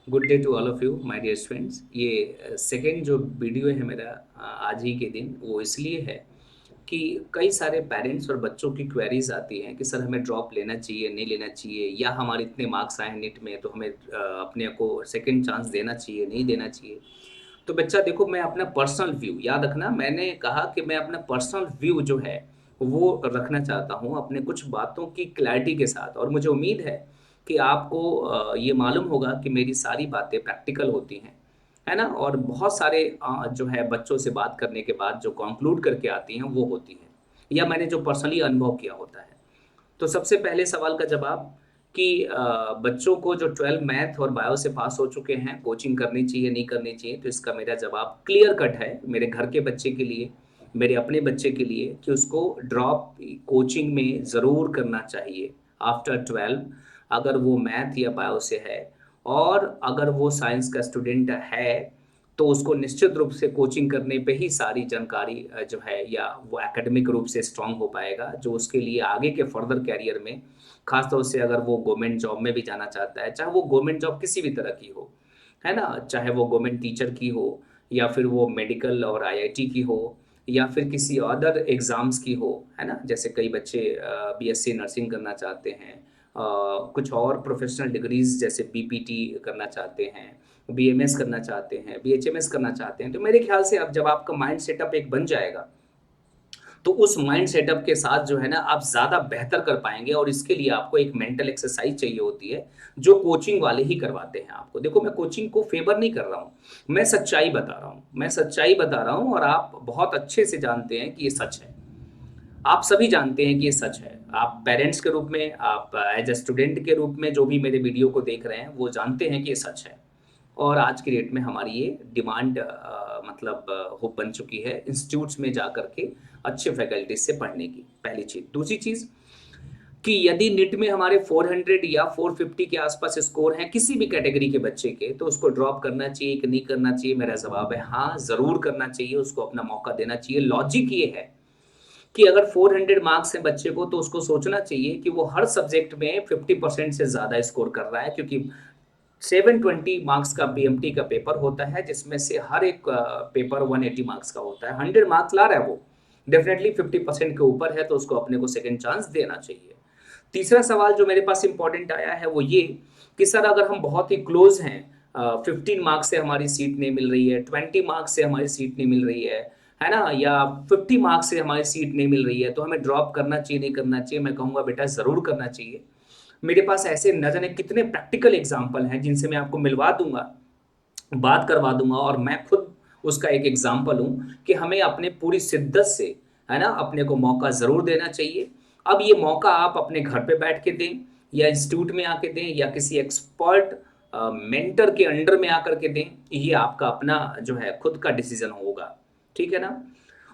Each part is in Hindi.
Good day to all of you my dear students. ये सेकंड जो वीडियो है मेरा आज ही के दिन, वो इसलिए है कि कई सारे पेरेंट्स और बच्चों की क्वेरीज आती हैं कि सर हमें ड्रॉप लेना चाहिए नहीं लेना चाहिए, या हमारे इतने मार्क्स आए हैं नीट में तो हमें अपने को सेकंड चांस देना चाहिए नहीं देना चाहिए। तो बच्चा देखो, मैं अपना पर्सनल व्यू याद रखना, मैंने कहा कि मैं अपना पर्सनल व्यू जो है वो रखना चाहता हूँ अपने कुछ बातों की क्लैरिटी के साथ। और मुझे उम्मीद है कि आपको ये मालूम होगा कि मेरी सारी बातें प्रैक्टिकल होती हैं, है ना। और बहुत सारे जो है बच्चों से बात करने के बाद जो कंक्लूड करके आती हैं वो होती हैं, या मैंने जो पर्सनली अनुभव किया होता है। तो सबसे पहले सवाल का जवाब कि बच्चों को जो 12 मैथ और बायो से पास हो चुके हैं, कोचिंग करनी चाहिए नहीं करनी चाहिए, तो इसका मेरा जवाब क्लियर कट है मेरे घर के बच्चे के लिए, मेरे अपने बच्चे के लिए, कि उसको ड्रॉप कोचिंग में ज़रूर करना चाहिए आफ्टर 12, अगर वो मैथ या बायो से है। और अगर वो साइंस का स्टूडेंट है तो उसको निश्चित रूप से कोचिंग करने पे ही सारी जानकारी जो है, या वो एकेडमिक रूप से स्ट्रांग हो पाएगा, जो उसके लिए आगे के फर्दर कैरियर में, खास तौर से अगर वो गवर्नमेंट जॉब में भी जाना चाहता है, चाहे वो गवर्नमेंट जॉब किसी भी तरह की हो, है ना, चाहे वो गवर्नमेंट टीचर की हो, या फिर वो मेडिकल और आईआईटी की हो, या फिर किसी अदर एग्ज़ाम्स की हो, है ना। जैसे कई बच्चे बीएससी नर्सिंग करना चाहते हैं, कुछ और प्रोफेशनल डिग्रीज़ जैसे बीपीटी करना चाहते हैं, बीएमएस करना चाहते हैं, बीएचएमएस करना चाहते हैं। तो मेरे ख्याल से अब जब आपका माइंड सेटअप एक बन जाएगा, तो उस माइंड सेटअप के साथ जो है ना आप ज़्यादा बेहतर कर पाएँगे, और इसके लिए आपको एक मेंटल एक्सरसाइज़ चाहिए होती है, जो कोचिंग वाले ही करवाते हैं आपको। देखो, मैं कोचिंग को फ़ेवर नहीं कर रहा हूँ, मैं सच्चाई बता रहा हूँ, मैं सच्चाई बता रहा हूँ, और आप बहुत अच्छे से जानते हैं कि ये सच है। आप सभी जानते हैं कि ये सच है। आप पेरेंट्स के रूप में, आप एज़ अ स्टूडेंट के रूप में जो भी मेरे वीडियो को देख रहे हैं, वो जानते हैं कि ये सच है। और आज की डेट में हमारी ये डिमांड मतलब हो बन चुकी है इंस्टीट्यूट्स में जा कर के अच्छे फैकल्टीज़ से पढ़ने की, पहली चीज़। दूसरी चीज़ कि यदि नीट में हमारे 400 या 450 के आसपास स्कोर हैं किसी भी कैटेगरी के बच्चे के, तो उसको ड्रॉप करना चाहिए कि नहीं करना चाहिए? मेरा जवाब है हाँ, ज़रूर करना चाहिए, उसको अपना मौका देना चाहिए। लॉजिक ये है कि अगर 400 मार्क्स हैं बच्चे को, तो उसको सोचना चाहिए कि वो हर सब्जेक्ट में 50% से ज़्यादा स्कोर कर रहा है, क्योंकि 720 मार्क्स का बीएमटी का पेपर होता है, जिसमें से हर एक पेपर 180 मार्क्स का होता है। 100 मार्क्स ला रहा है वो, डेफिनेटली 50% के ऊपर है, तो उसको अपने को सेकंड चांस देना चाहिए। तीसरा सवाल जो मेरे पास इंपॉर्टेंट आया है वो ये कि सर अगर हम बहुत ही क्लोज हैं, 15 मार्क्स से हमारी सीट नहीं मिल रही है, 20 मार्क्स से हमारी सीट नहीं मिल रही है ना, या 50 मार्क्स से हमारी सीट नहीं मिल रही है, तो हमें ड्रॉप करना चाहिए नहीं करना चाहिए? मैं कहूँगा बेटा ज़रूर करना चाहिए। मेरे पास ऐसे न जाने कितने प्रैक्टिकल एग्जाम्पल हैं जिनसे मैं आपको मिलवा दूंगा, बात करवा दूंगा, और मैं खुद उसका एक एग्जाम्पल हूँ कि हमें अपने पूरी शिद्दत से, है ना, अपने को मौका ज़रूर देना चाहिए। अब ये मौका आप अपने घर पे बैठ के दें, या इंस्टीट्यूट में आके दें, या किसी एक्सपर्ट मेंटर के अंडर में आकर के दें, ये आपका अपना जो है खुद का डिसीजन होगा। ठीक है ना।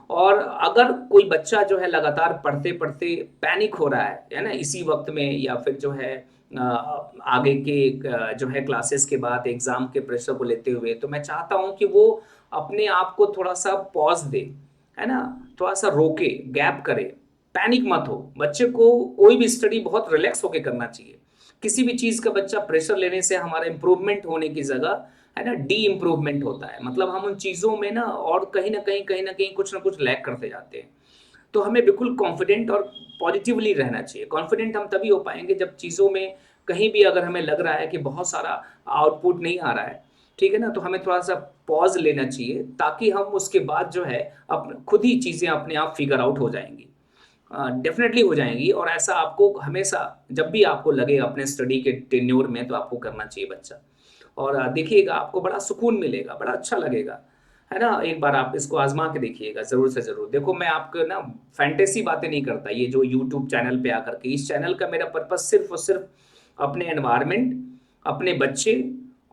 और अगर कोई बच्चा जो है लगातार पढ़ते-पढ़ते पैनिक हो रहा है ना? इसी वक़्त में, या फिर जो है आगे के जो है क्लासेस के बाद एग्ज़ाम के प्रेशर को लेते हुए, तो मैं चाहता हूँ कि वो अपने आप को थोड़ा-सा पॉज़ दे, है ना? थोड़ा-सा रोके, गैप करे, पैनिक मत हो। बच्चे को कोई भी स्टडी बहुत रिलैक्स होके करना चाहिए। किसी भी चीज़ का बच्चा प्रेशर लेने से हमारा इम्प्रूवमेंट होने की जगह, है ना, डी इम्प्रूवमेंट होता है। मतलब हम उन चीज़ों में ना, और कहीं न कहीं कुछ न कुछ लैग करते जाते हैं। तो हमें बिल्कुल कॉन्फिडेंट और पॉजिटिवली रहना चाहिए। कॉन्फिडेंट हम तभी हो पाएँगे जब चीज़ों में कहीं भी अगर हमें लग रहा है कि बहुत सारा आउटपुट नहीं आ रहा है, ठीक है ना? तो हमें थोड़ा-सा पॉज़ लेना चाहिए, ताकि हम उसके बाद जो है खुद ही चीज़ें अपने आप फिगर आउट हो जाएँगी। डेफ़िनेटली हो जाएँगी, और ऐसा आपको हमेशा, जब भी आपको लगे अपने स्टडी के टेन्योर में, तो आपको करना चाहिए बच्चा। और देखिएगा आपको बड़ा सुकून मिलेगा, बड़ा अच्छा लगेगा, है ना? एक बार आप इसको आज़मा के देखिएगा ज़रूर से ज़रूर। देखो, मैं आपको ना फैंटेसी बातें नहीं करता, ये जो यूट्यूब चैनल पे आकर के, इस चैनल का मेरा पर्पज़ सिर्फ़ और सिर्फ़ अपने एनवायरनमेंट, अपने बच्चे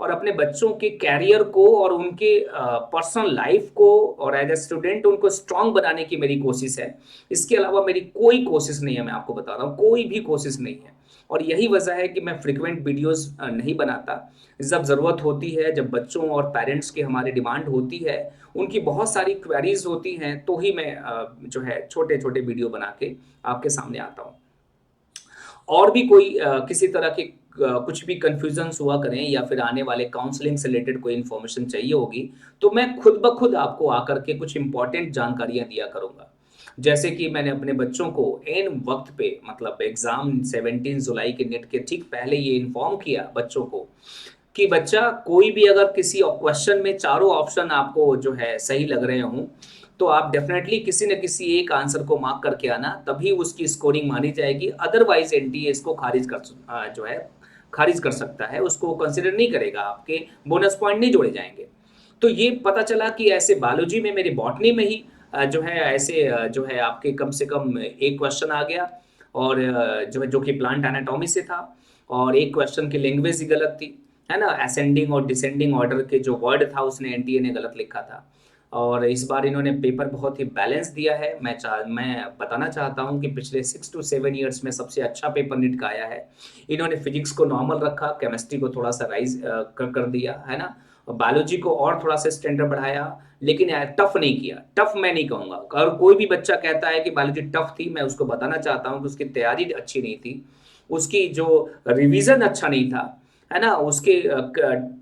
और अपने बच्चों के करियर को, और उनके पर्सनल लाइफ़ को, और एज़ अ स्टूडेंट उनको स्ट्रॉन्ग बनाने की मेरी कोशिश है। इसके अलावा मेरी कोई कोशिश नहीं है, मैं आपको बता रहा हूँ, कोई भी कोशिश नहीं है। और यही वजह है कि मैं फ्रीक्वेंट वीडियोज़ नहीं बनाता। जब ज़रूरत होती है, जब बच्चों और पेरेंट्स की हमारी डिमांड होती है, उनकी बहुत सारी क्वेरीज़ होती हैं, तो ही मैं जो है छोटे-छोटे वीडियो बना के आपके सामने आता हूँ। और भी कोई किसी तरह के कुछ भी कन्फ्यूजन्स हुआ करें या फिर आने वाले काउंसलिंग से रिलेटेड कोई इन्फॉर्मेशन चाहिए होगी, तो मैं खुद ब खुद आपको आकर के कुछ इम्पोर्टेंट जानकारियाँ दिया करूँगा। जैसे कि मैंने अपने बच्चों को ऐन वक़्त पे मतलब एग्ज़ाम 17 जुलाई के नेट के ठीक पहले ये इन्फॉर्म किया बच्चों को कि बच्चा कोई भी अगर किसी क्वेश्चन में चारों ऑप्शन आपको जो है सही लग रहे हों, तो आप डेफ़िनेटली किसी न किसी एक आंसर को मार्क करके आना, तभी उसकी स्कोरिंग मानी जाएगी। अदरवाइज़ एनटीए इसको जो है खारिज कर सकता है, उसको कंसिडर नहीं करेगा, आपके बोनस पॉइंट नहीं जोड़े जाएँगे। तो ये पता चला कि ऐसे बायोलॉजी में मेरी बॉटनी में ही जो है ऐसे जो है आपके कम से कम एक क्वेश्चन आ गया और जो कि प्लांट एनाटॉमी से था और एक क्वेश्चन की लैंग्वेज ही गलत थी, है ना? असेंडिंग और डिसेंडिंग ऑर्डर के जो वर्ड था उसने एनटीए ने गलत लिखा था। और इस बार इन्होंने पेपर बहुत ही बैलेंस दिया है। मैं बताना चाहता हूँ कि पिछले 6 टू 7 इयर्स में सबसे अच्छा पेपर नीट का आया है। इन्होंने फिज़िक्स को नॉर्मल रखा, केमिस्ट्री को थोड़ा-सा राइज़ कर दिया, है ना? बायोलॉजी को और थोड़ा-सा स्टैंडर्ड बढ़ाया, लेकिन टफ़ नहीं किया। टफ़ मैं नहीं कहूँगा और कोई भी बच्चा कहता है कि बायोलॉजी टफ़ थी, मैं उसको बताना चाहता हूँ कि उसकी तैयारी अच्छी नहीं थी। उसकी जो रिवीज़न अच्छा नहीं था, है ना? उसके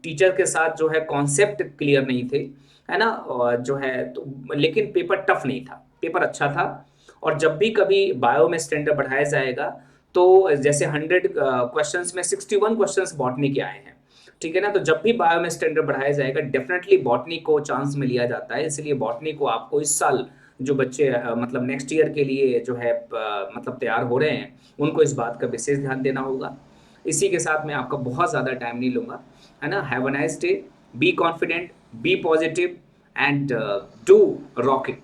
टीचर के साथ जो है कॉन्सेप्ट क्लियर नहीं थे, है ना? और जो है तो लेकिन पेपर टफ़ नहीं था, पेपर अच्छा था और जब भी कभी बायो में स्टैंडर्ड बढ़ाया जाएगा, तो जैसे 100 क्वेश्चन्स में 61 क्वेश्चन्स बॉटनी के आए हैं। ठीक है ना? तो जब भी बायो में स्टैंडर्ड बढ़ाया जाएगा, डेफ़िनेटली बॉटनी को चांस में लिया जाता है, इसलिए बॉटनी को आपको इस साल जो बच्चे मतलब नेक्स्ट ईयर के लिए जो है मतलब तैयार हो रहे हैं, उनको इस बात का विशेष ध्यान देना होगा। इसी के साथ मैं आपका बहुत ज़्यादा टाइम नहीं लूँगा, है ना? Have a nice day, be confident, be positive and do rock it.